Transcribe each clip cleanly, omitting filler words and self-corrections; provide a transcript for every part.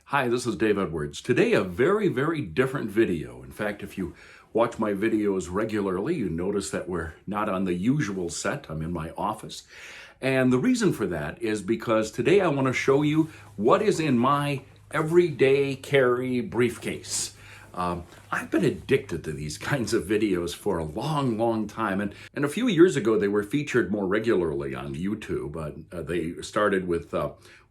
Hi, this is Dave Edwards. Today, a very different video. In fact, if you watch my videos regularly, you notice that we're not on the usual set. I'm in my office. And the reason for that is because today I want to show you what is in my everyday carry briefcase. I've been addicted to these kinds of videos for a long time. And a few years ago, they were featured more regularly on YouTube. They started with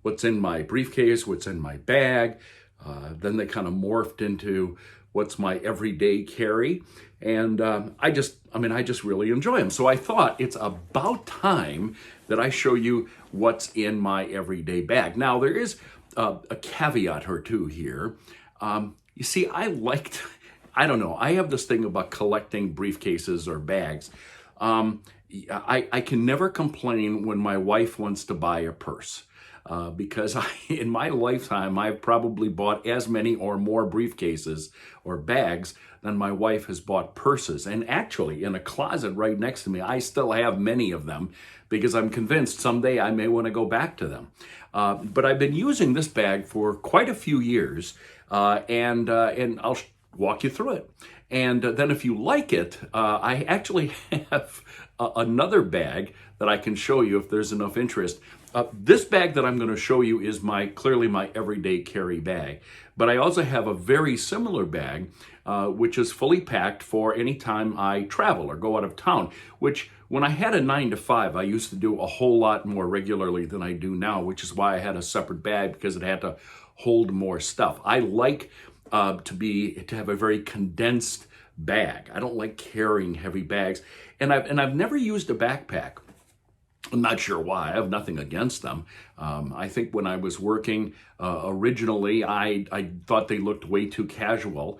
what's in my briefcase, what's in my bag. Then they kind of morphed into what's my everyday carry. And I just really enjoy them. So I thought it's about time that I show you what's in my everyday bag. Now, there is a caveat or two here. You see, I don't know, I have this thing about collecting briefcases or bags. I can never complain when my wife wants to buy a purse. Because in my lifetime, I've probably bought as many or more briefcases or bags than my wife has bought purses. And actually, in a closet right next to me, I still have many of them because I'm convinced someday I may want to go back to them. But I've been using this bag for quite a few years, and I'll walk you through it. And then if you like it, I actually have another bag that I can show you if there's enough interest. This bag that I'm going to show you is clearly my everyday carry bag. But I also have a very similar bag, which is fully packed for any time I travel or go out of town, which when I had a 9-to-5, I used to do a whole lot more regularly than I do now, which is why I had a separate bag because it had to hold more stuff. I like to have a very condensed bag. I don't like carrying heavy bags. And I've never used a backpack. I'm not sure why. I have nothing against them. I think when I was working originally, I thought they looked way too casual.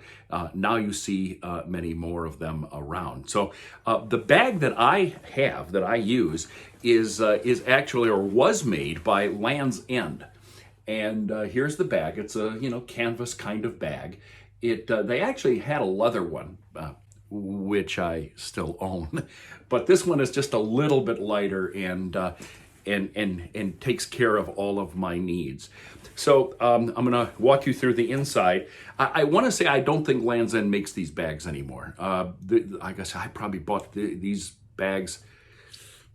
Now you see many more of them around. So the bag that I have, that I use, is actually, or was made by Land's End. And here's the bag. It's a canvas kind of bag. They actually had a leather one, which I still own, but this one is just a little bit lighter and takes care of all of my needs. So I'm going to walk you through the inside. I want to say I don't think Land's End makes these bags anymore. I guess I probably bought these bags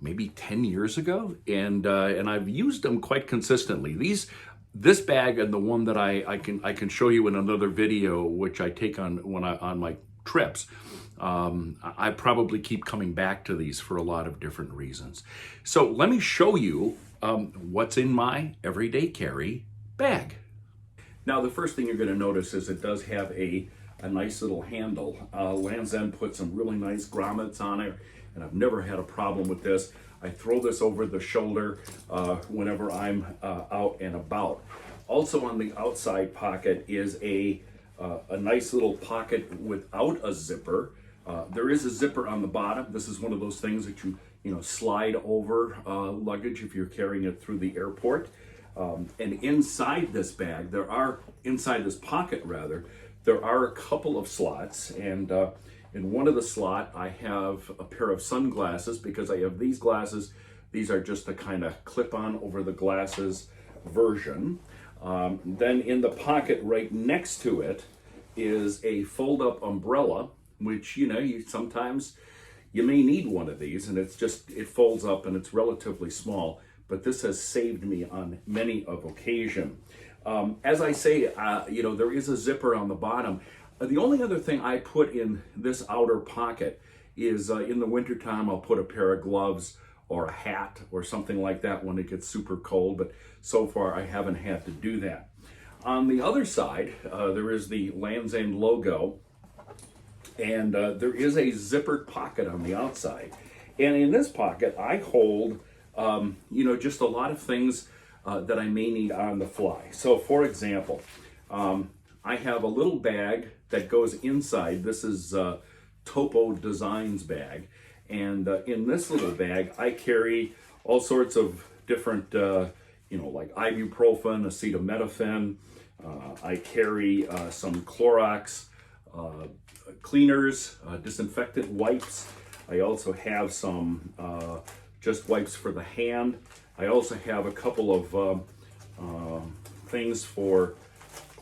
maybe 10 years ago, and I've used them quite consistently. This bag and the one that I can show you in another video, which I take on my trips. I probably keep coming back to these for a lot of different reasons. So let me show you what's in my everyday carry bag. Now, the first thing you're going to notice is it does have a nice little handle. Land's End put some really nice grommets on it, and I've never had a problem with this. I throw this over the shoulder whenever I'm out and about. Also on the outside pocket is a nice little pocket without a zipper. There is a zipper on the bottom. This is one of those things that you slide over luggage if you're carrying it through the airport. And inside this bag, inside this pocket rather, there are a couple of slots. And in one of the slot, I have a pair of sunglasses because I have these glasses. These are just a kind of clip-on over the glasses version. Then in the pocket right next to it is a fold-up umbrella, which sometimes you may need one of these, and it folds up and it's relatively small, but this has saved me on many of occasion. As I say, there is a zipper on the bottom. The only other thing I put in this outer pocket is in the wintertime, I'll put a pair of gloves or a hat or something like that when it gets super cold, but so far I haven't had to do that. On the other side, there is the Land's End logo, and there is a zippered pocket on the outside. And in this pocket, I hold, just a lot of things that I may need on the fly. So for example, I have a little bag that goes inside. This is Topo Designs bag. And in this little bag, I carry all sorts of different, like ibuprofen, acetaminophen. I carry some Clorox cleaners, disinfectant wipes. I also have some just wipes for the hand. I also have a couple of things for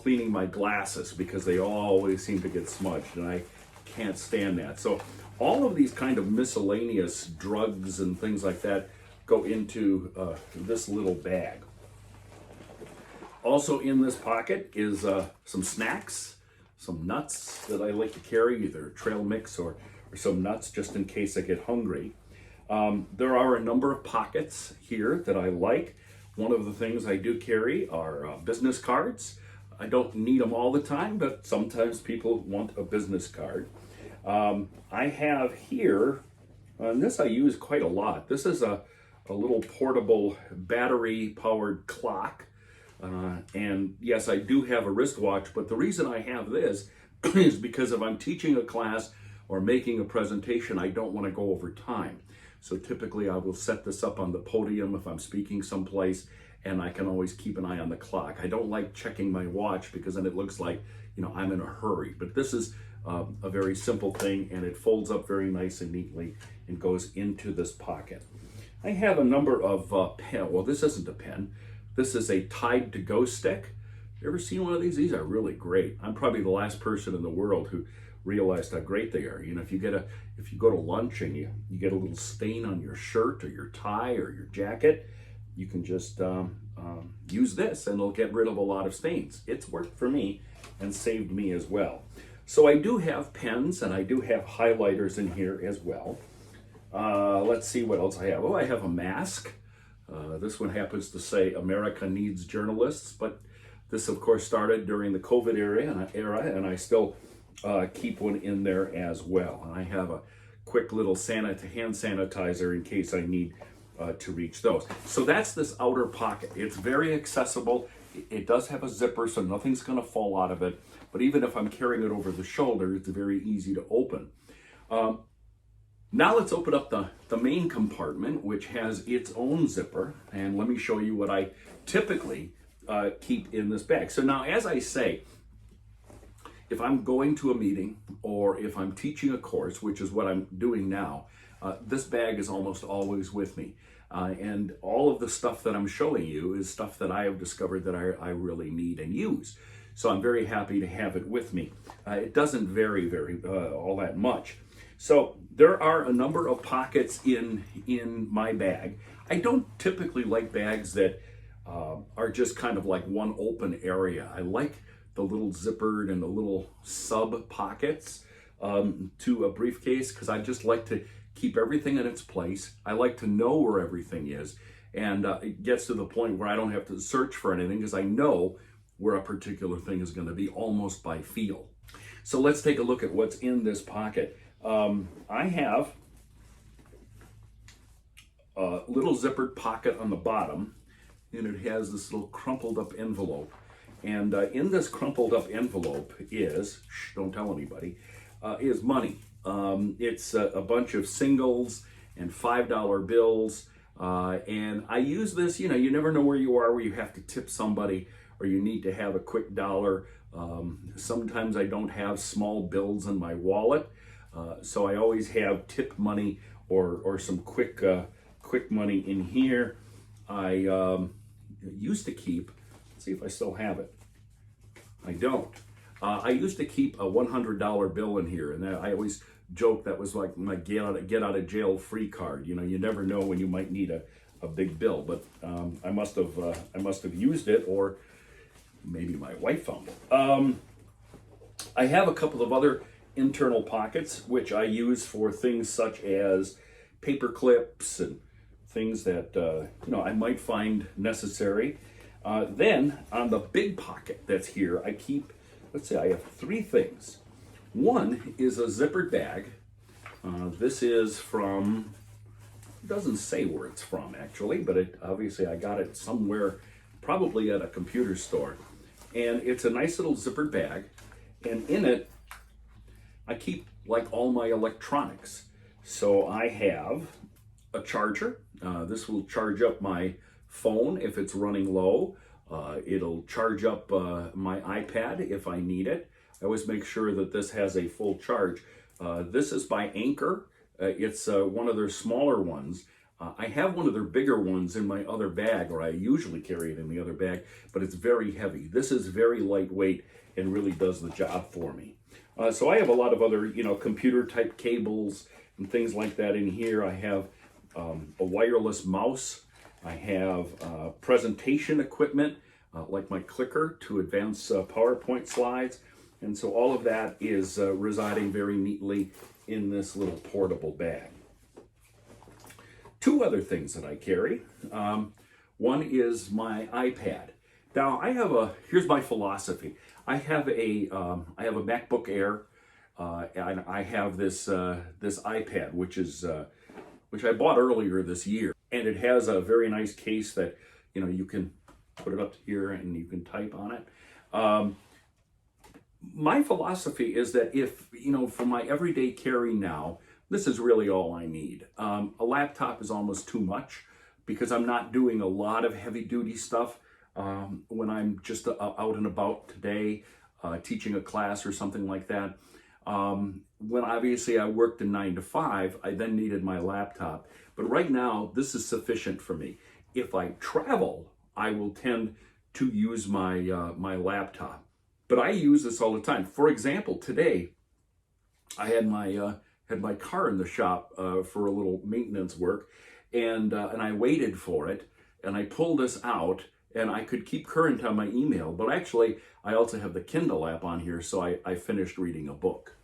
cleaning my glasses because they always seem to get smudged, and I can't stand that. So all of these kind of miscellaneous drugs and things like that go into this little bag. Also in this pocket is some snacks, some nuts that I like to carry, either trail mix or some nuts just in case I get hungry. There are a number of pockets here that I like. One of the things I do carry are business cards. I don't need them all the time, but sometimes people want a business card. I have here, and this I use quite a lot. This is a little portable battery-powered clock. And yes, I do have a wristwatch, but the reason I have this is because if I'm teaching a class or making a presentation, I don't want to go over time. So typically I will set this up on the podium if I'm speaking someplace, and I can always keep an eye on the clock. I don't like checking my watch because then it looks like, you know, I'm in a hurry. But this is a very simple thing, and it folds up very nice and neatly and goes into this pocket. I have a number of pen. Well, this isn't a pen. This is a Tide to Go stick. You ever seen one of these? These are really great. I'm probably the last person in the world who realized how great they are. You know, if you go to lunch and you get a little stain on your shirt or your tie or your jacket, you can just use this and it'll get rid of a lot of stains. It's worked for me and saved me as well. So I do have pens and I do have highlighters in here as well. Let's see what else I have. Oh, I have a mask. This one happens to say America needs journalists, but this of course started during the COVID era, and I still keep one in there as well. And I have a quick little hand sanitizer in case I need to reach those. So that's this outer pocket. It's very accessible. It does have a zipper, so nothing's going to fall out of it. But even if I'm carrying it over the shoulder, it's very easy to open. Now let's open up the main compartment, which has its own zipper. And let me show you what I typically keep in this bag. So now, as I say, if I'm going to a meeting or if I'm teaching a course, which is what I'm doing now, this bag is almost always with me. And all of the stuff that I'm showing you is stuff that I have discovered that I really need and use. So I'm very happy to have it with me. It doesn't vary all that much. So there are a number of pockets in my bag. I don't typically like bags that are just kind of like one open area. I like the little zippered and the little sub pockets to a briefcase because I just like to keep everything in its place. I like to know where everything is, and it gets to the point where I don't have to search for anything because I know where a particular thing is going to be almost by feel. So let's take a look at what's in this pocket. I have a little zippered pocket on the bottom, and it has this little crumpled up envelope. And in this crumpled up envelope is, don't tell anybody, is money. It's a bunch of singles and $5 bills. And I use this, you know, you never know where you are, where you have to tip somebody or you need to have a quick dollar. Sometimes I don't have small bills in my wallet. So I always have tip money or some quick money in here. I used to keep, let's see if I still have it. I don't. I used to keep a $100 bill in here, and I always joke that was like my get out of jail free card. You know, you never know when you might need a big bill, but I must have used it, or maybe my wife found it. I have a couple of other internal pockets which I use for things such as paper clips and things that you know, I might find necessary. Then on the big pocket that's here, I keep, let's say I have three things. One is a zippered bag. This is from, it doesn't say where it's from actually, but obviously I got it somewhere, probably at a computer store. And it's a nice little zippered bag. And in it, I keep like all my electronics. So I have a charger. This will charge up my phone if it's running low. It'll charge up my iPad if I need it. I always make sure that this has a full charge. This is by Anchor. It's one of their smaller ones. I have one of their bigger ones in my other bag, or I usually carry it in the other bag, but it's very heavy. This is very lightweight and really does the job for me. So I have a lot of other, computer type cables and things like that in here. I have a wireless mouse. I have presentation equipment, like my clicker to advance PowerPoint slides. And so all of that is residing very neatly in this little portable bag. Two other things that I carry. One is my iPad. Now here's my philosophy. I have a MacBook Air, and I have this iPad, which I bought earlier this year, and it has a very nice case that you can put it up here and you can type on it. My philosophy is that if for my everyday carry now, this is really all I need. A laptop is almost too much because I'm not doing a lot of heavy duty stuff when I'm just out and about today, teaching a class or something like that. When obviously I worked a 9 to 5, I then needed my laptop. But right now, this is sufficient for me. If I travel, I will tend to use my laptop. But I use this all the time. For example, today, I had my car in the shop for a little maintenance work, and I waited for it, and I pulled this out, and I could keep current on my email. But actually, I also have the Kindle app on here, so I finished reading a book.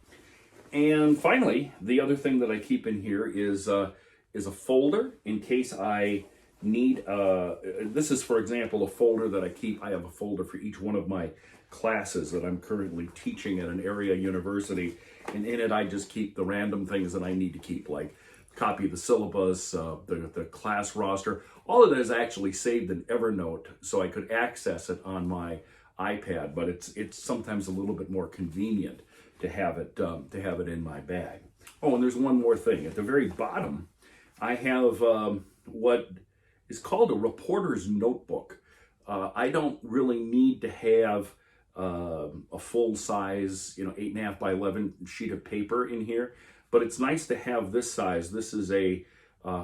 And finally, the other thing that I keep in here is a folder in case I need. This is, for example, a folder that I keep. I have a folder for each one of my classes that I'm currently teaching at an area university, and in it I just keep the random things that I need to keep, like copy of the syllabus, the class roster. All of that is actually saved in Evernote, so I could access it on my iPad. But it's sometimes a little bit more convenient to have it in my bag. Oh, and there's one more thing. At the very bottom, I have what is called a reporter's notebook. I don't really need to have a full size, 8.5 by 11 sheet of paper in here, but it's nice to have this size. This is a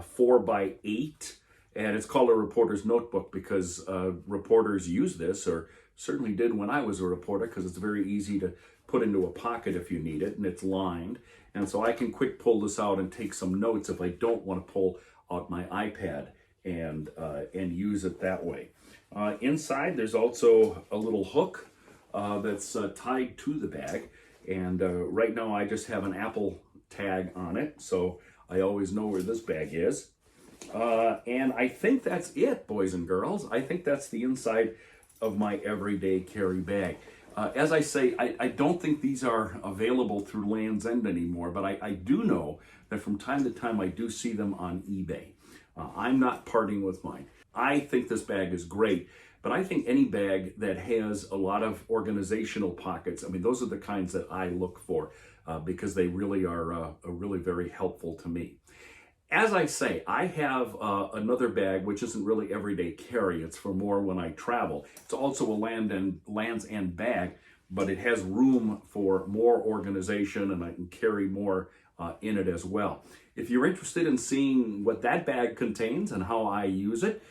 4 by 8, and it's called a reporter's notebook because reporters use this, or certainly did when I was a reporter, because it's very easy to put into a pocket if you need it, and it's lined. And so I can quick pull this out and take some notes if I don't want to pull out my iPad and use it that way. Inside, there's also a little hook that's tied to the bag, and right now I just have an Apple tag on it, so I always know where this bag is. And I think that's it, boys and girls. I think that's the inside of my everyday carry bag. As I say, I don't think these are available through Land's End anymore, but I do know that from time to time I do see them on eBay. I'm not parting with mine. I think this bag is great, but I think any bag that has a lot of organizational pockets, those are the kinds that I look for because they really are really very helpful to me. As I say, I have another bag which isn't really everyday carry. It's for more when I travel. It's also a Land's End bag, but it has room for more organization, and I can carry more in it as well. If you're interested in seeing what that bag contains and how I use it,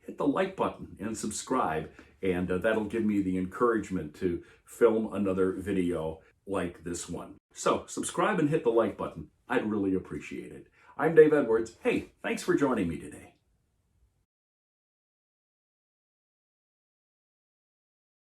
hit the like button and subscribe, and that'll give me the encouragement to film another video like this one. So subscribe and hit the like button. I'd really appreciate it. I'm Dave Edwards. Hey, thanks for joining me today.